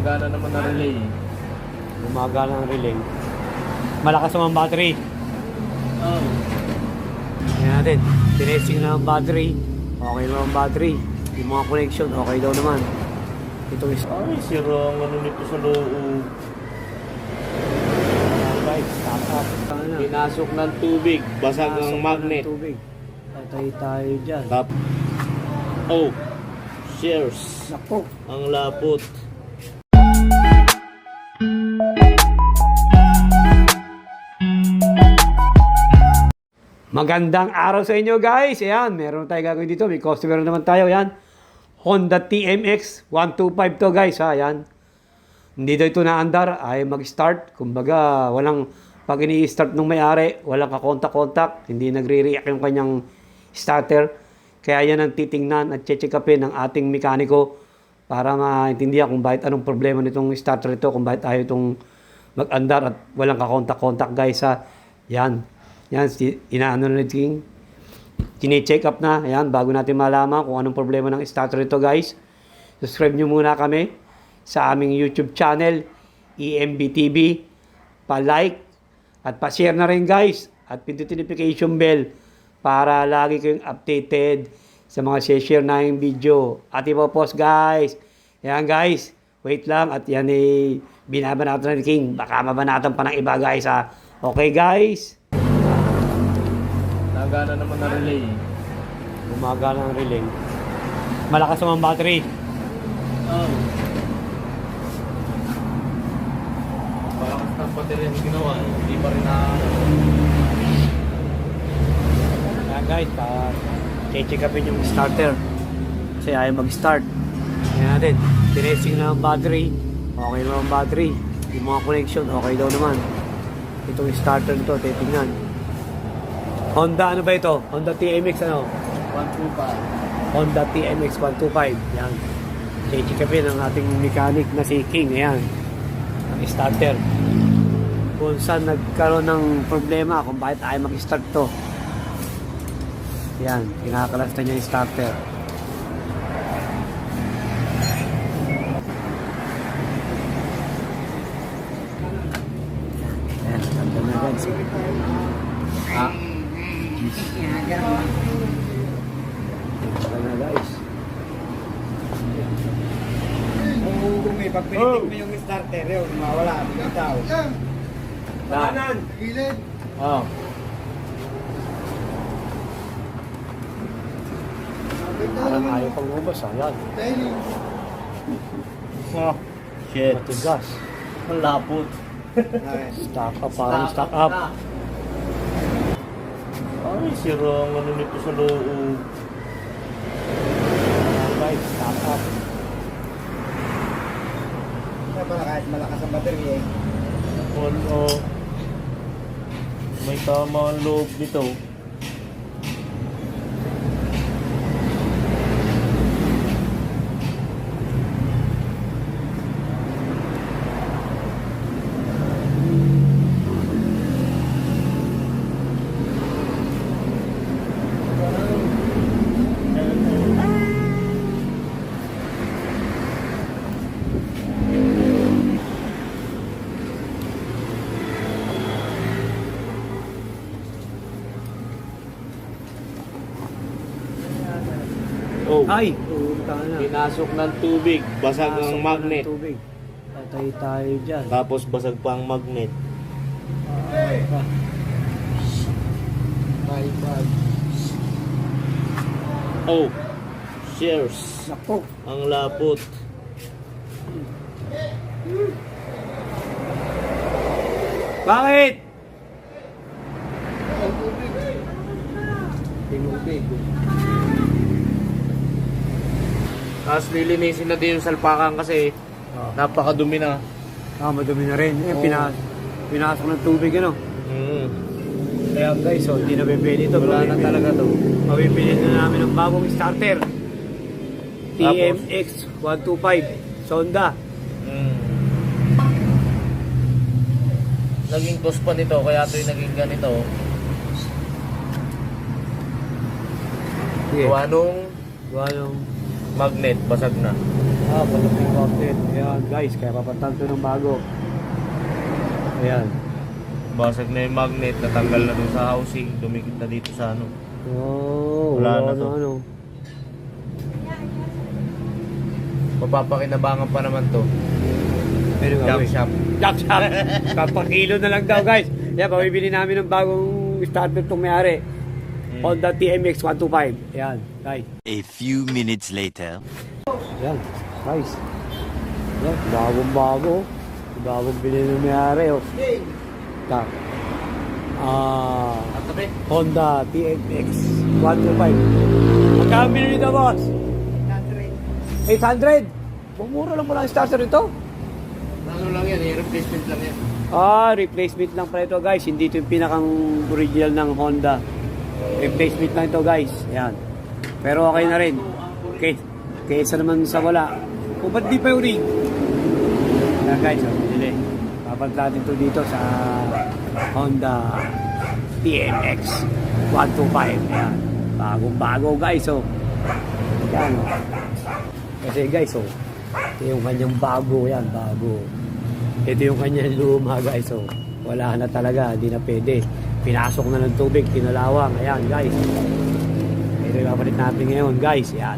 Gumagana naman ang relay. Gumagana ang relay. Malakas naman battery. Oh. Ayan natin. Tinesting na ang battery. Okay naman ang battery. Yung mga connection, okay daw naman. Ito is... Ay, sira ang ano nito sa loob. Guys, stop up. Pinasok ng tubig. Basag Pasok ang na magnet. ng tubig. Patay tayo dyan. Oh. Cheers. Naku. Ang lapot. Magandang araw sa inyo guys. Ayan, meron tayo gagawin dito. May customer naman tayo. Ayan. Honda TMX 125 to guys. Ha? Ayan. Hindi daw ito naandar. Ay mag-start. Kumbaga, walang pag ini-start nung may-ari, walang kakontak-kontak. Hindi nagre-react yung kanyang starter. Kaya yan ang titingnan at check upin ng ating mekaniko para maintindihan kung bakit anong problema nitong starter ito, kung bakit ayaw itong mag-andar at walang kakontak-kontak guys. Ha? Yan. Yan, inaano na natin, kine-check up na, ayan, bago natin malaman kung anong problema ng starter ito guys. Subscribe nyo muna kami sa aming YouTube channel, EMB TV, pa-like at pa-share na rin guys, at pindutin notification bell para lagi kayong updated sa mga share na yung video. At ipopost guys, ayan guys, wait lang, at yan binabanatan natin King, baka mabanatan pa ng iba guys ha. Okay guys. Gumagana naman ang relay. Gumagana ang relay. Malakas naman battery. Oh. Malakas ng baterya yung ginawa. Hindi pa rin na... Ayan guys, check upin yung starter. Kasi ayaw mag-start. Ayan natin. Tinesting na ang battery. Okay naman ang battery. Yung mga connection, okay daw naman. Itong starter nito, titingnan. Honda, ano ba ito? Honda TMX, ano? 125. Honda TMX 125. Yan. Check upin ang ating mechanic na si King. Ayan. Ang starter. Kung saan nagkaroon ng problema, kung bakit ayaw mag-start to. Yan. Kinakalasta niya yung starter. Ayan. Tanda na guys. Ah. Tanda na guys. Kung may pagpilitin mo yung starter, yun, mawala, bigataw. Kanan. Gilid. Oh. Parang ayaw pang ubas. Ayan. Dahil, Oh. Shit. Matigas. Ang lapot. Stock up. Parang stock up. Ay, sira ang ano nito sa loob. Guys, stock up. kahit malakas ang baterya eh. Wala. May tama ang loob nito. Oh. Ay! Pumunta na. Pinasok ng tubig. Basag Pasok ang na magnet. ng tubig. Patay tayo dyan. Tapos basag pa ang magnet. Oh. Cheers. Naku! Ang lapot. Bakit? Tinubig. Tapos lilinisin na din yung salpakan kasi napakadumi na. Madumi na rin. Oo. Pinasok ng tubig, ano? Kaya guys, hindi na bibili ito. Wala na talaga to. Mabibili na namin ng bagong starter. Tapos? TMX 125. Sonda. Naging cause pa nito kaya ito yung naging ganito. Sige. Gawa nung Gawa nung magnet, basag na. Patok yung magnet. Ayan guys, kaya papalitan to ng bago. Ayan. Basag na yung magnet, natanggal na dun sa housing, dumikit na dito sa ano. Oh, Wala na to. ano. Mapapakinabangan pa naman to. Pero Jump shop. Jack shop. Kapakilo na lang daw guys. Yan, pabibili namin ng bagong starter itong may-ari. Honda TMX 125. Yan, guys. A few minutes later. Yan, guys. Yan, bagong-bago. Bagong bili ng may-ari. Oh. Tak. Honda TMX 125. Magkano binili nito, boss? 800. Bumura lang pala ang starter ito. Ano lang yan, replacement lang yan. Replacement lang pala ito guys. Hindi ito yung pinakang original ng Honda. Replacement lang ito guys. Ayan. Pero okay na rin. Okay. Kaysa naman sa wala. O ba't di pa yung ring? Ayan guys. Bili. Papalit natin ito dito sa Honda TMX 125. Ayan. Bagong-bago guys. Oh. Ayan. Oh. Kasi guys, oh. Ito yung kanyang bago. Yan. Bago. Ito yung kanyang luma guys. Oh. Wala na talaga. Hindi na pwede. Pinasok na ng tubig, kinalawang. Ayan, guys. Ito yung kapalit natin ngayon, guys. Ayan.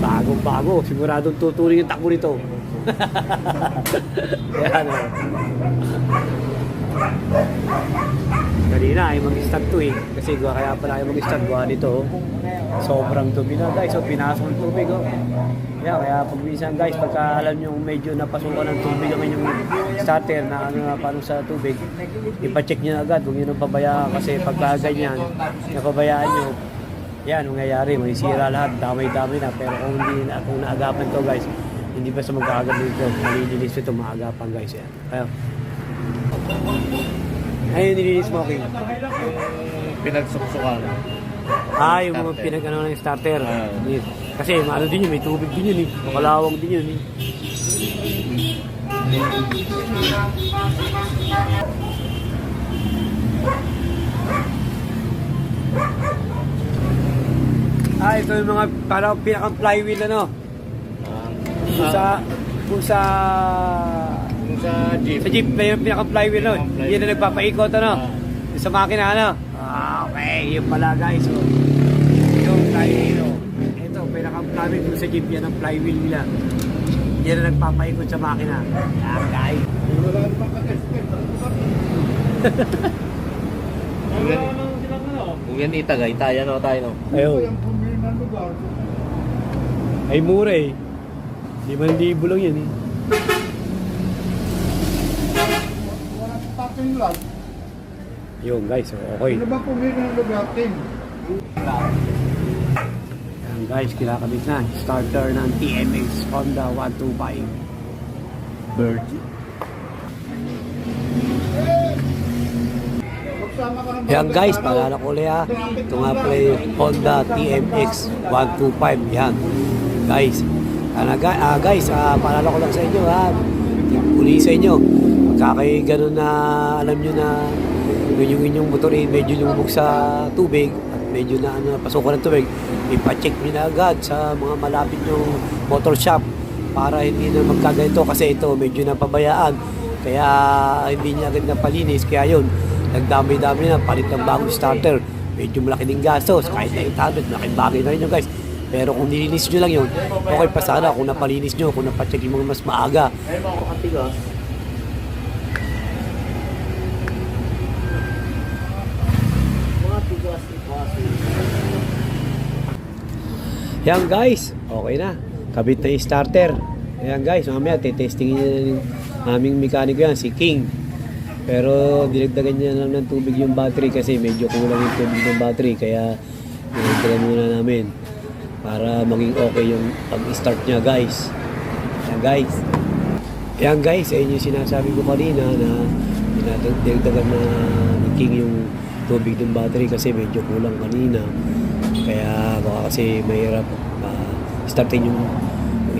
Bagong-bago. Siguradong tutuloy yung takbo nito. Ayan, oh. Kanina ay mag-start to eh. Kasi kaya pala ay mag-start. Gawa nito. Sobrang tubig na, guys. So, pinasok ng tubig, oh. Kaya pag minsan guys, pagka alam nyo medyo napasukan ng tubig ang inyong starter na ano na paano sa tubig, ipacheck nyo na agad, huwag nyo nang pabayaan kasi pagka ganyan, napabayaan nyo, yan, nangyayari, may sira lahat, damay-damay na, pero kung naagapan to guys, hindi basta magkakagal nito, malilinis ito, maagapan guys, yan. Ayun, nilinis mo, King. Pinagsuksukan. Yung mga pinag-ano ng starter. Yes. Kasi ano din yun, may tubig din yun eh. Makalawang din yun eh. Ito yung mga parang pinakang flywheel ano. Kung sa jeep, may pinakang flywheel no. Yan na nagpapaikot ano. Sa makina ano. Okay, yun pala guys. So, yung flywheel oh. Ito, pinakang flywheel sa jeep yan ang flywheel nila. Yan na nagpapaikot sa makina. Yan guys. Kung yan itagay, tayo no, tayo no. Ayun. Ay mura eh. 5,000 lang yan eh. Yun guys, okay. Ano ba pumili ng lugar team? Yan guys, kinakabit na. Starter ng TMX Honda 125. Bird. Yan guys, paalala ko ulit ha. Ito nga pala yung Honda TMX 125. Yan. Guys. Guys, paalala ko lang sa inyo ha. Uli sa inyo. Pagka kayo ganun na alam nyo na yung inyong motor medyo lumubog sa tubig at medyo na pasukan ng tubig, ipacheck nyo na agad sa mga malapit yung motor shop para hindi na magkaganito kasi ito medyo napabayaan kaya hindi niya agad napalinis kaya yun, nagdami-dami na palit ng bagong starter, medyo malaki din gastos kahit na 800, malaking bagay na rin yun guys, pero kung nilinis nyo lang yun okay pa sana kung napalinis nyo, kung napacheck yung mga mas maaga. Yan guys, okay na. Kabit na yung starter. Ayan guys, mamaya testingin niya yung aming mekaniko yan, si King. Pero dinagdagan niya lang ng tubig yung battery kasi medyo kulang yung tubig ng battery. Kaya dinagdagan muna namin para maging okay yung pag-start niya guys. Ayan guys. Ayan guys, ayun yung sinasabi ko kanina na dinagdagan na ni King yung tubig ng battery kasi medyo kulang kanina. Kaya baka kasi mahirap startin yung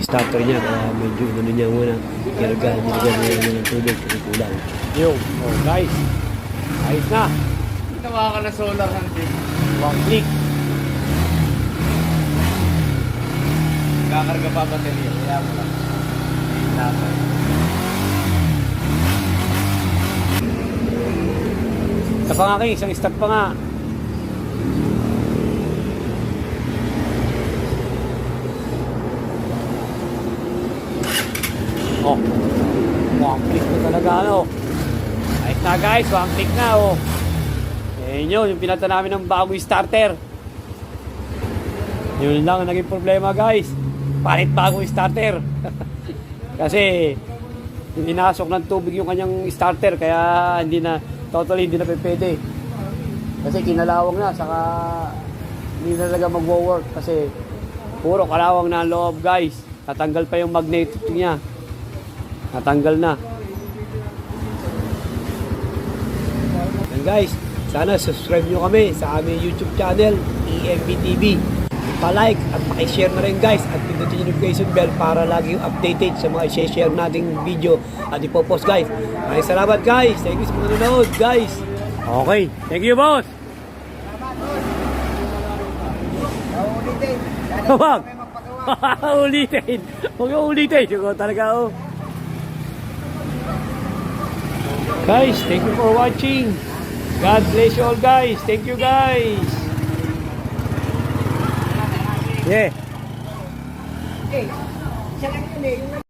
starter niya kaya medyo ano niya muna nilagyan niya ng tubig kasi kulang. Yo, guys, ayos na. Tawa ka na solar hunting. One click. Kakarga pa baterya. Kaya mo lang. Dapat. Isa pa nga kayo, isang start pa nga. Oh, one click na talaga ano. Ayos na guys, one click na oh. Yan yun, yung pinata namin ng bagong starter. Yun lang ang naging problema guys. Palit bagong starter. Kasi inasok ng tubig yung kanyang starter kaya hindi na totally hindi na pwede. Kasi kinalawang na saka hindi na talaga magwo-work kasi puro kalawang na ang loob guys. Natanggal pa yung magnetic niya. Natanggal na. And guys, sana subscribe nyo kami sa aming YouTube channel, EMB TV. Pa-like at pa-share na rin guys at pindutin yung notification bell para lagi yung updated sa mga i-share nating video at ipopost guys. Maraming salamat guys. Thank you sa mga nanonood guys. Okay. Thank you boss. Ulitin. Wag. May magpagawa. Ulitin. Huwag yung ulitin. Siguro talaga oh. Guys, thank you for watching. God bless you all guys. Thank you guys. Yeah. Okay. Siya lang yun eh. Yung